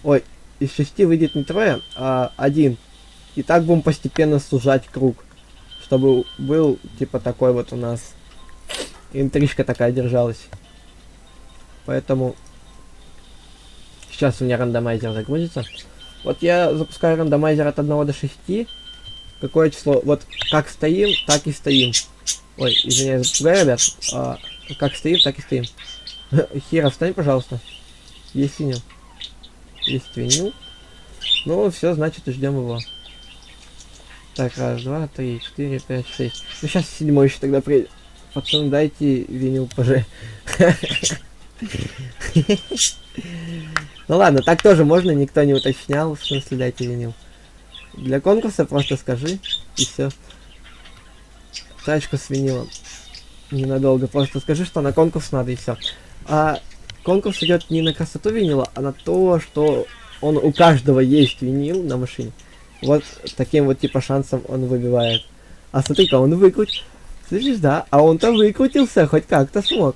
Ой, из 6 выйдет не 3, а 1. И так будем постепенно сужать круг. Чтобы был типа такой вот у нас интрижка такая держалась. Поэтому сейчас у меня рандомайзер загрузится. Вот я запускаю рандомайзер от 1 до 6. Какое число? Вот как стоим, так и стоим. Ой, извиняюсь, запугаю, ребят. Как стоим, так и стоим. Хира, встань, пожалуйста. Есть винил. Есть винил. Ну, все, значит, ждем его. Так, раз, два, три, четыре, пять, шесть. Ну, сейчас 7 еще тогда приедет. Пацаны, дайте винил, поже. Ну ладно, так тоже можно, никто не уточнял, в смысле дайте винил. Для конкурса просто скажи, и все. Тачку с винилом. Ненадолго, просто скажи, что на конкурс надо, и все. А конкурс идет не на красоту винила, а на то, что он у каждого есть винил на машине. Вот таким вот типа шансом он выбивает. А смотри-ка, он выкрутил. Слышишь, да? А он-то выкрутился, хоть как-то смог.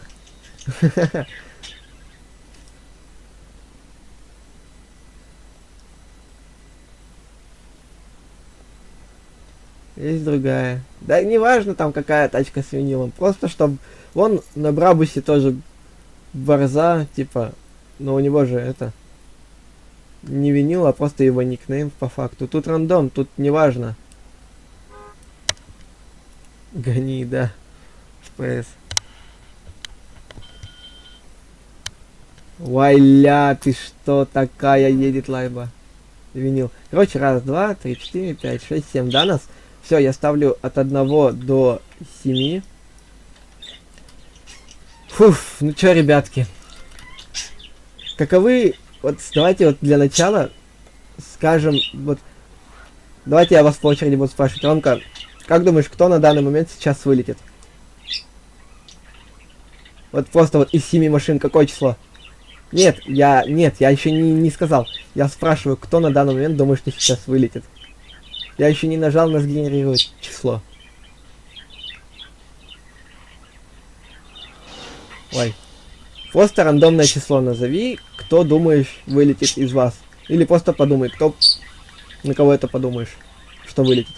Есть другая. Да не важно там какая тачка с винилом. Просто чтобы... Вон на Брабусе тоже борза, типа... Но у него же это... Не винил, а просто его никнейм по факту. Тут рандом, тут не важно. Гони, да. FPS. Вайля, ты что такая едет лайба? Винил. Короче, раз, два, три, четыре, пять, шесть, 7, да, нас? Все, я ставлю от 1 до 7. Фуф, ну чё, ребятки. Каковы... Вот давайте вот для начала скажем... Вот, давайте я вас по очереди буду спрашивать. Ромка, как думаешь, кто на данный момент сейчас вылетит? Вот просто вот из 7 машин какое число? Нет, я еще не сказал. Я спрашиваю, кто на данный момент думает, что сейчас вылетит. Я еще не нажал на сгенерировать число. Ой. Просто рандомное число назови, кто думаешь вылетит из вас. Или просто подумай, кто, на кого это подумаешь, что вылетит.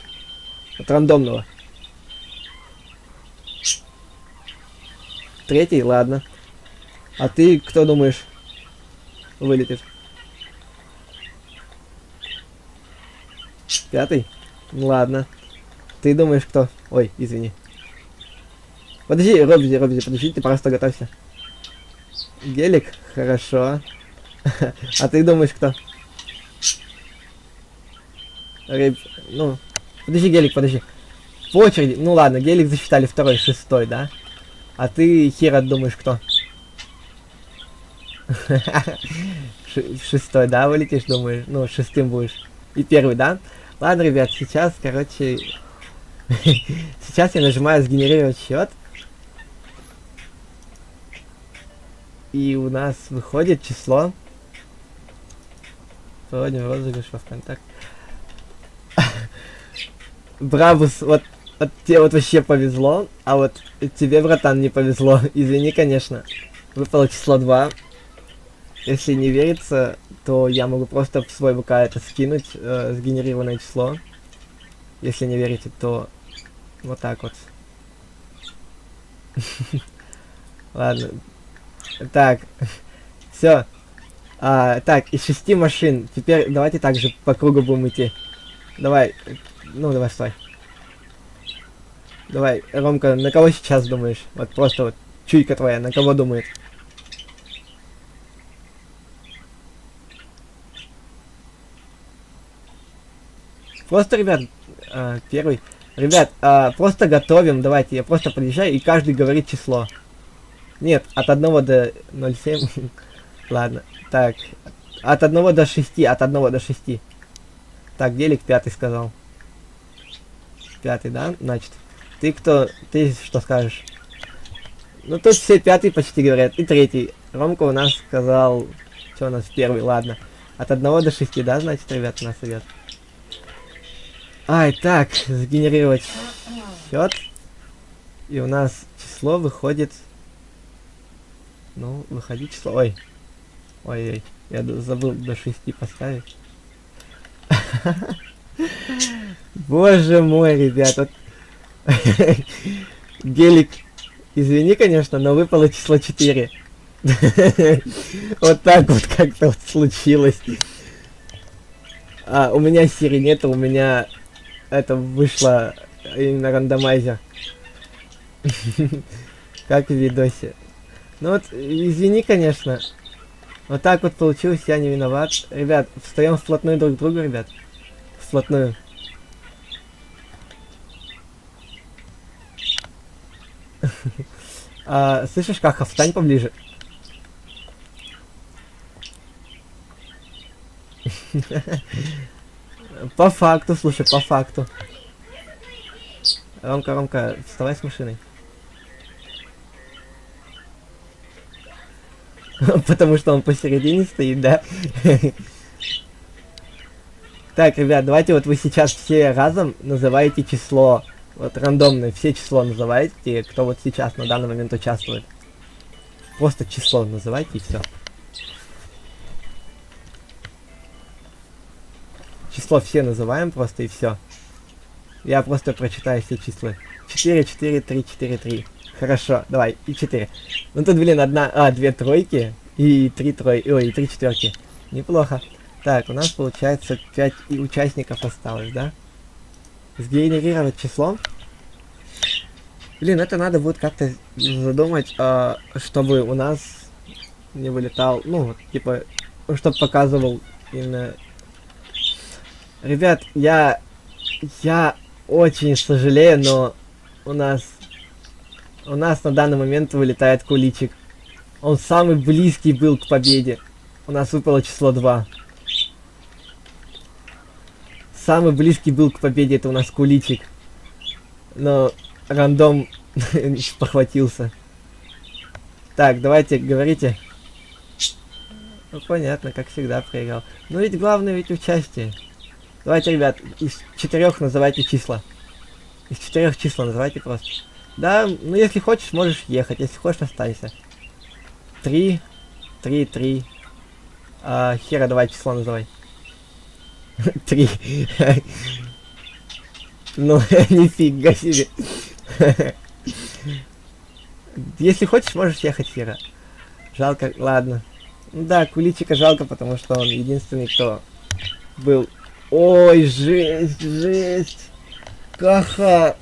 От рандомного. Третий, ладно. А ты кто думаешь вылетит? Пятый? Ладно. Ты думаешь кто? Ой, извини. Подожди, Робзи, подожди, ты просто готовься. Гелик? Хорошо. А ты думаешь кто? Ну, подожди, Гелик, подожди. По очереди. Ну ладно, Гелик засчитали второй, шестой, да? А ты, Хера, думаешь кто? Шестой, да, вылетишь, думаешь? Ну, шестым будешь. И первый, да? Ладно, ребят, сейчас, короче... Сейчас я нажимаю сгенерировать счет. И у нас выходит число. Проводим розыгрыш во ВКонтакте. Бравус, вот тебе вот вообще повезло, а вот тебе, братан, не повезло. Извини, конечно. Выпало число 2. Если не верится, то я могу просто в свой ВК это скинуть, сгенерированное число. Если не верите, то вот так вот. Ладно. Так. Все. Так, из 6 машин. Теперь давайте также по кругу будем идти. Давай. Ну, давай, стой. Давай, Ромка, на кого сейчас думаешь? Вот просто вот чуйка твоя, на кого думает? Просто, ребят, первый. Ребят, просто готовим, давайте, я просто подъезжаю, и каждый говорит число. Нет, от 1 до 0,7. Ладно, так. От 1 до 6, от 1 до 6. Так, Делик пятый сказал. Пятый, да? Значит, ты кто? Ты что скажешь? Ну, тут все пятый почти говорят, и третий. Ромка у нас сказал... Что у нас первый? Ладно. От 1 до 6, да, значит, ребят, у нас идет. Ай, так, сгенерировать счет. И у нас число выходит... Ну, выходит число... Ой. Ой-ой, я забыл до 6 поставить. Боже мой, ребят, вот... Гелик, извини, конечно, но выпало число 4. Вот так вот как-то вот случилось. У меня Сири нету, у меня это вышло именно рандомайзер. Как в видосе. Ну вот, извини, конечно. Вот так вот получилось, я не виноват. Ребят, встаем вплотную друг к другу, ребят. Вплотную. Слышишь, Каха, встань поближе. По факту, слушай, по факту. Ромка, вставай с машиной. Потому что он посередине стоит, да? Так, ребят, давайте вот вы сейчас все разом называете число. Вот рандомное, все число называйте, кто вот сейчас на данный момент участвует. Просто число называйте и все. Число все называем просто и все. Я просто прочитаю все числа. 4, 4, 3, 4, 3. Хорошо, давай, и 4. Ну тут, блин, две тройки и 3 тройки, ой, и 3 четверки. Неплохо. Так, у нас получается 5 участников осталось, да? Сгенерировать число. Блин, это надо будет как-то задумать, чтобы у нас не вылетал, ну, вот, типа, чтобы показывал именно... Ребят, я очень сожалею, но у нас на данный момент вылетает куличик. Он самый близкий был к победе. У нас выпало число 2. Самый близкий был к победе, это у нас куличик. Но рандом похватился. Так, давайте, говорите. Ну, понятно, как всегда проиграл. Но ведь главное ведь участие. Давайте, ребят, из 4 называйте числа. Из 4 числа называйте просто. Да, ну если хочешь, можешь ехать, если хочешь, останься. 3, 3, 3. Хера, давай число называй. 3. Ну, нифига себе. Если хочешь, можешь ехать, Хера. Жалко, ладно. Ну да, Куличика жалко, потому что он единственный, кто был... Ой, жесть, жесть. Каха.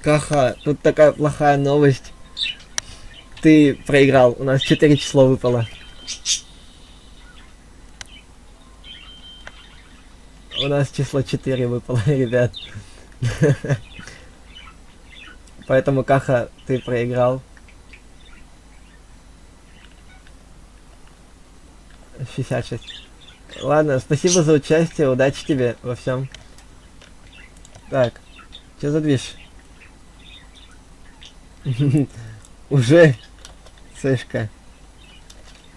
Каха, тут такая плохая новость. Ты проиграл, у нас 4 число выпало. У нас число 4 выпало, ребят. Поэтому, Каха, ты проиграл. 66. Ладно, спасибо за участие, удачи тебе во всем. Так, что за движ? Уже цешка.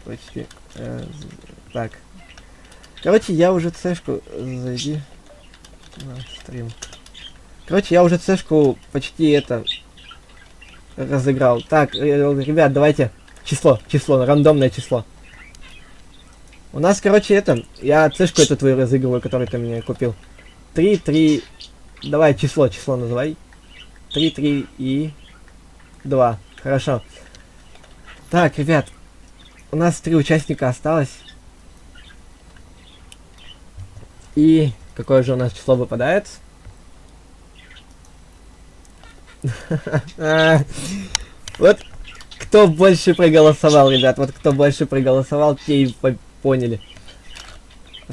Почти. Так. Короче, я уже цешку... Зайди на стрим. Короче, я уже цешку почти это... разыграл. Так, ребят, давайте. Число, рандомное число. У нас, короче, это... Я цешку эту твою разыгрываю, которую ты мне купил. 3, 3... Давай, число называй. 3, 3 и... 2. Хорошо. Так, ребят. У нас 3 участника осталось. И... Какое же у нас число выпадает? Вот кто больше проголосовал, ребят. Вот кто больше проголосовал, те и поняли.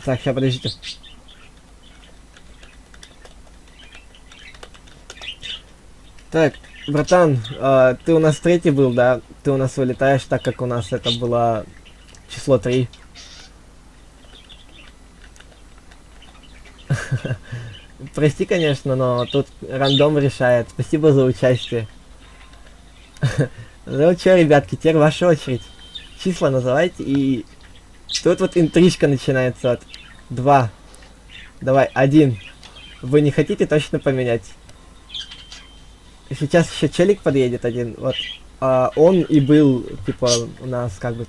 Так, сейчас, подождите. Так, братан, ты у нас третий был, да? Ты у нас вылетаешь, так как у нас это было число 3. Прости, конечно, но тут рандом решает. Спасибо за участие. Ну чё, ребятки, теперь ваша очередь. Числа называйте, и тут вот интрижка начинается от 2. Давай, 1. Вы не хотите точно поменять? Сейчас еще челик подъедет один, вот. Он и был, типа, у нас как бы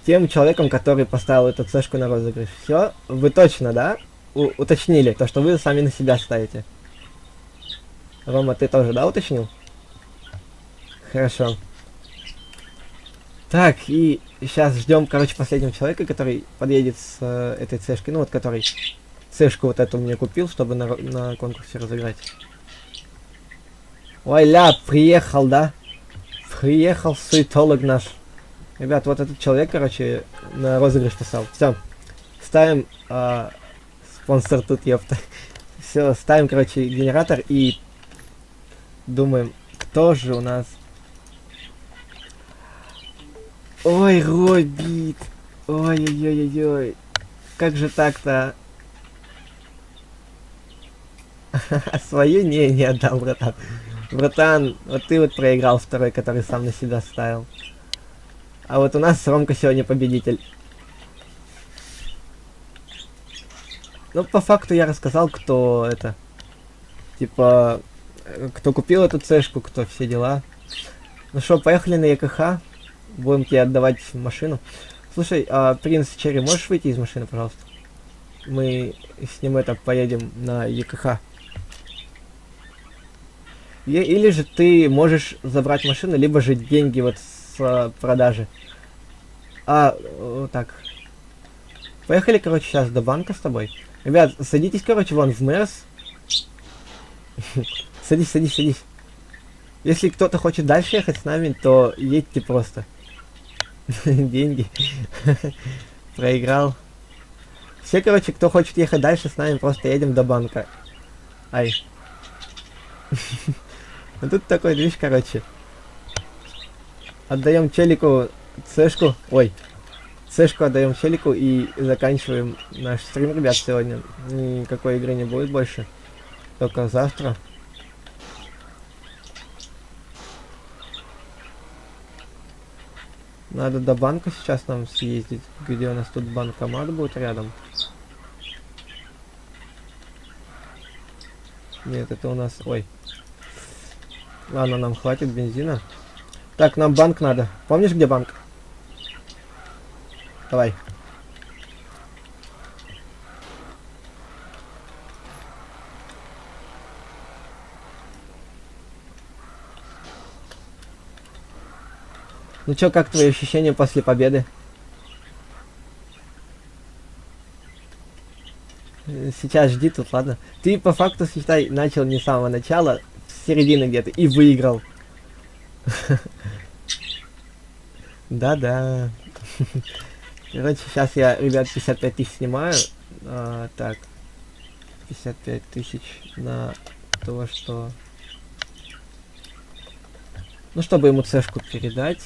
тем человеком, который поставил эту цешку на розыгрыш. Все, вы точно, да? Уточнили, то, что вы сами на себя ставите. Рома, ты тоже, да, уточнил? Хорошо. Так, и сейчас ждем, короче, последнего человека, который подъедет с этой цешкой. Ну, вот, который цешку вот эту мне купил, чтобы на конкурсе разыграть. Ой, ля, приехал, да? Приехал суетолог наш. Ребят, вот этот человек, короче, на розыгрыш поставил. Все, ставим... спонсор тут, ёпта. Все, ставим, короче, генератор и думаем, кто же у нас... Ой, Робит. Ой-ой-ой-ой. Как же так-то? Свою не отдал, братан. Братан, вот ты вот проиграл второй, который сам на себя ставил. А вот у нас Ромка сегодня победитель. Ну, по факту я рассказал, кто это... Типа, кто купил эту цешку, кто все дела. Ну что, поехали на ЕКХ. Будем тебе отдавать машину. Слушай, принц Черри, можешь выйти из машины, пожалуйста? Мы с ним это поедем на ЕКХ. Или же ты можешь забрать машину, либо же деньги вот с продажи. Так. Поехали, короче, сейчас до банка с тобой. Ребят, садитесь, короче, вон в Мерс. Садись. Если кто-то хочет дальше ехать с нами, то едьте просто. Деньги. Проиграл. Все, короче, кто хочет ехать дальше с нами, просто едем до банка. Ай. Ну тут такой движ, короче. Отдаем челику цешку. Ой. Цешку отдаем челику и заканчиваем наш стрим, ребят, сегодня. Никакой игры не будет больше. Только завтра. Надо до банка сейчас нам съездить. Где у нас тут банкомат будет рядом? Нет, это у нас... Ой. Ладно, нам хватит бензина. Так, нам банк надо. Помнишь, где банк? Давай. Ну чё, как твои ощущения после победы? Сейчас жди тут, ладно? Ты по факту, считай, начал не с самого начала, с середины где-то, и выиграл. Да-да. Короче, сейчас я, ребят, 55 тысяч снимаю. Так, 55 тысяч на то, что... Ну, чтобы ему цешку передать,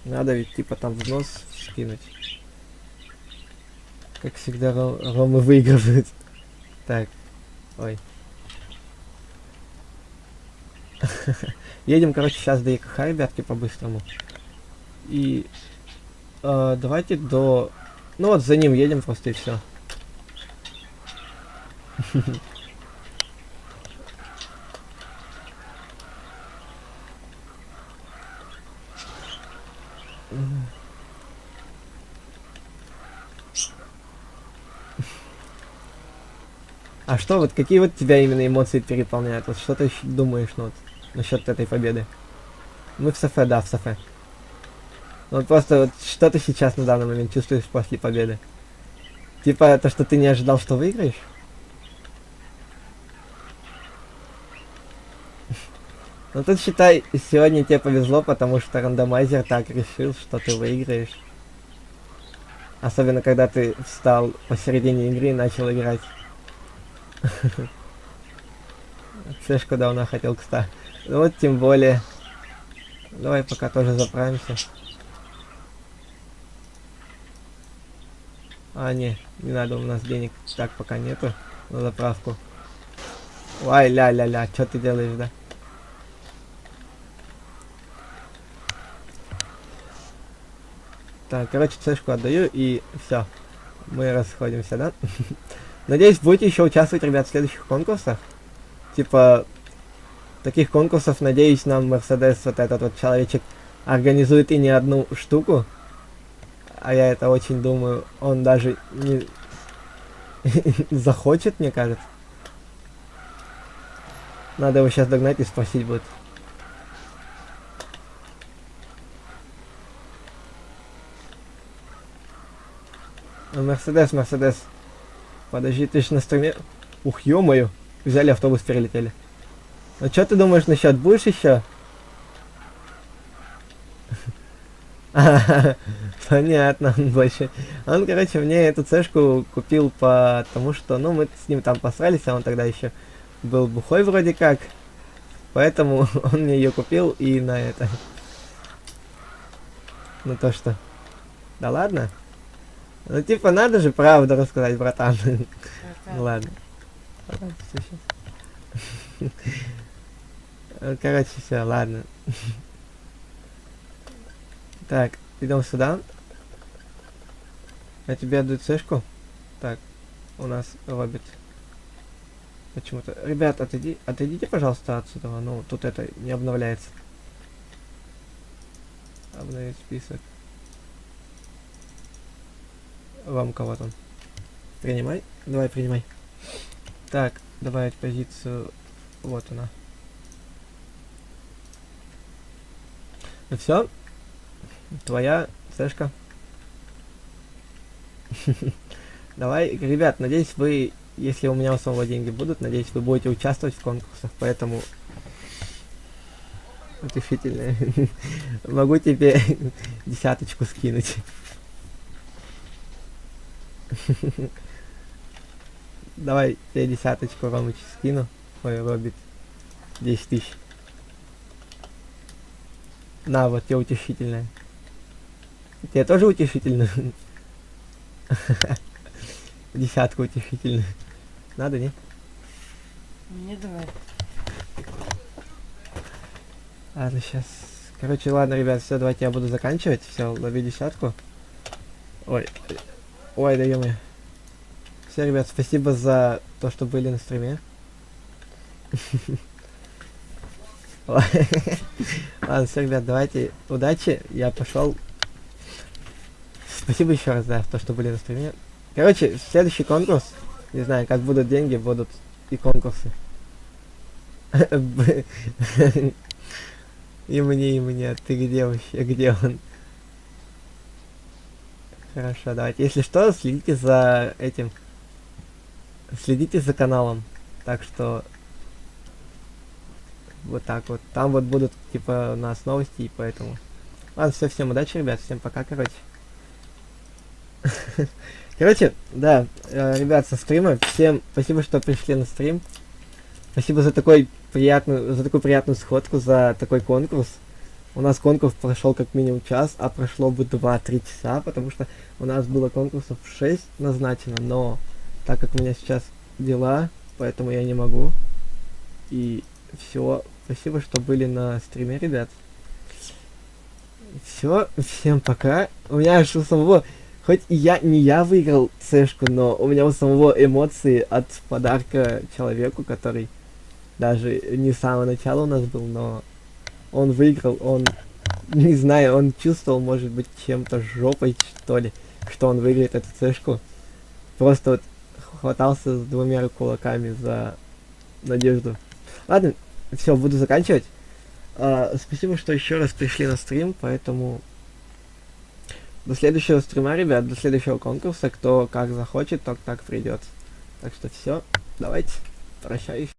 надо ведь, типа, там взнос скинуть. Как всегда, Рома выигрывает. Так, ой. Едем, короче, сейчас до ЕКХ, ребятки, по-быстрому. И давайте до... Ну вот, за ним едем просто и все. А что, вот какие вот тебя именно эмоции переполняют? Вот что ты думаешь, ну, вот, насчет этой победы? Мы в Софе, да, в Софе. Ну, вот просто вот что ты сейчас на данный момент чувствуешь после победы? Типа то, что ты не ожидал, что выиграешь? Ну тут считай, сегодня тебе повезло, потому что рандомайзер так решил, что ты выиграешь. Особенно когда ты встал посередине игры и начал играть. Слышь, давно хотел, кстати. Ну вот тем более. Давай пока тоже заправимся. А, не надо, у нас денег так пока нету на заправку. Ой, ля-ля-ля, что ты делаешь, да? Так, короче, цешку отдаю и все. Мы расходимся, да? Надеюсь, будете еще участвовать, ребят, в следующих конкурсах. Типа, таких конкурсов, надеюсь, нам Мерседес, вот этот вот человечек, организует и не одну штуку. А я это очень думаю, он даже не захочет, мне кажется. Надо его сейчас догнать и спросить будет. Мерседес, Мерседес. Подожди, ты ж на струме... Ух, ё-моё. Взяли автобус, перелетели. Ну что ты думаешь насчет? Будешь еще? Понятно, он больше. Он, короче, мне эту цешку купил потому, что, ну, мы с ним там посрались, а он тогда еще был бухой вроде как. Поэтому он мне ее купил и на это. Ну то что. Да ладно? Ну типа надо же правду рассказать, братан. Ну ладно. Короче, все, ладно. Так, идем сюда. Я тебе отдаю цешку. Так, у нас робит. Почему-то. Ребят, отойдите, пожалуйста, отсюда. Ну, тут это не обновляется. Обновить список. Вам кого-то. Принимай. Давай, принимай. Так, добавить позицию. Вот она. Ну все. Твоя цешка. Давай, ребят, надеюсь, вы, если у меня у самого деньги будут, надеюсь, вы будете участвовать в конкурсах, поэтому утешительно. Могу тебе десяточку скинуть. Давай тебе десяточку, Ромыч, скину. Ой, Робит. 10 тысяч. На, вот тебе утешительная. Тебе тоже утешительно? Десятку утешительную. Надо, не? Не давай. Ладно, сейчас. Короче, ладно, ребят, все, давайте я буду заканчивать. Все, лови десятку. Ой. Ой, да ё-моё. Все, ребят, спасибо за то, что были на стриме. Ладно, все, ребят, давайте, удачи, я пошел. Спасибо еще раз, да, за то, что были на стриме. Короче, следующий конкурс, не знаю, как будут деньги, будут и конкурсы. И мне, ты где вообще, где он? Хорошо, давайте. Если что, следите за этим. Следите за каналом. Так что вот так вот. Там вот будут типа у нас новости, и поэтому. Ладно, все, всем удачи, ребят, всем пока, короче. Короче, да, ребят, со стрима. Всем спасибо, что пришли на стрим. Спасибо за такую приятную сходку, за такой конкурс. У нас конкурс прошел как минимум час, а прошло бы 2-3 часа, потому что у нас было конкурсов 6 назначено, но так как у меня сейчас дела, поэтому я не могу. И все, спасибо, что были на стриме, ребят. Все, всем пока. У меня аж у самого, хоть и не я выиграл цешку, но у меня у самого эмоции от подарка человеку, который даже не с самого начала у нас был, но он выиграл, он, не знаю, он чувствовал, может быть, чем-то жопой, что ли, что он выиграет эту цешку. Просто вот хватался с двумя кулаками за надежду. Ладно, все, буду заканчивать. Спасибо, что еще раз пришли на стрим, поэтому до следующего стрима, ребят, до следующего конкурса, кто как захочет, тот так придет. Так что все, давайте, прощаюсь.